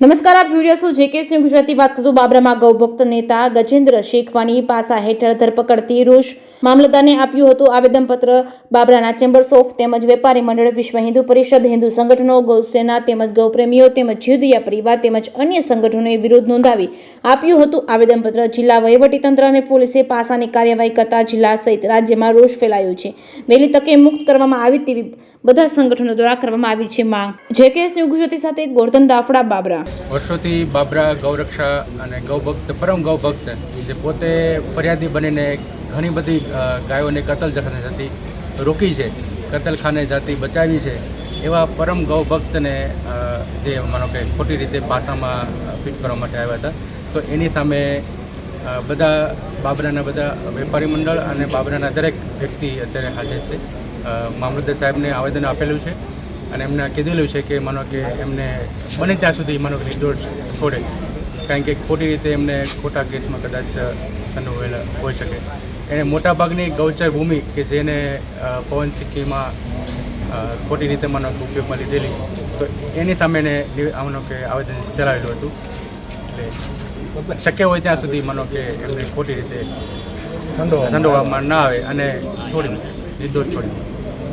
નમસ્કાર, આપ જોઈ રહ્યા છો જેકે ન્યૂઝ ગુજરાતી. વાત કરતું બાબરામાં ગૌભક્ત નેતા ગજેન્દ્ર શેખવાની પાસા હેઠળ ધરપકડથી રોષ મામલતદારને આપ્યું હતું આવેદનપત્ર. બાબરાના ચેમ્બર્સ ઓફ તેમજ વેપારી મંડળ, વિશ્વ હિન્દુ પરિષદ, હિન્દુ સંગઠનો, ગૌસેના તેમજ ગૌપ્રેમીઓ તેમજ જીવદયા પરિવાર તેમજ અન્ય સંગઠનોએ વિરોધ નોંધાવી આપ્યું હતું આવેદનપત્ર. જિલ્લા વહીવટીતંત્ર અને પોલીસે પાસાની કાર્યવાહી કરતા જિલ્લા સહિત રાજ્યમાં રોષ ફેલાયો છે. વહેલી તકે મુક્ત કરવામાં આવે તેવી બધા સંગઠનો દ્વારા કરવામાં આવી છે માંગ. જેકે ન્યૂઝ ગુજરાતી સાથે ગોરધન દાફડા, બાબરા. વર્ષોથી બાબરા ગૌરક્ષા અને ગૌભક્ત, પરમ ગૌભક્ત, જે પોતે ફરિયાદી બનીને ઘણી બધી ગાયોને કતલખાને જતી રોકી છે, કતલખાને જતી બચાવી છે, એવા પરમ ગૌભક્તને જે માનો કે ખોટી રીતે પાસામાં ફિટ કરવા માટે આવ્યા હતા, તો એની સામે બધા બાબરાના બધા વેપારી મંડળ અને બાબરાના દરેક વ્યક્તિ અત્યારે હાજર છે. મામલતદાર સાહેબને આવેદન આપેલું છે અને એમને કીધેલું છે કે માનો કે એમને બને ત્યાં સુધી માનો કે નિર્દોષ છોડે, કારણ કે ખોટી રીતે એમને ખોટા કેસમાં કદાચ સંડોવાયેલા હોઈ શકે. એણે મોટાભાગની ગૌચર ભૂમિ કે જેને પવન સિક્કીમાં ખોટી રીતે માનો ઉપયોગમાં લીધેલી, તો એની સામે માનો કે આવેદન ચલાવેલું હતું. એટલે શક્ય હોય ત્યાં સુધી માનો કે એમને ખોટી રીતે સંડોવામાં ના આવે અને છોડી નિર્દોષ છોડી.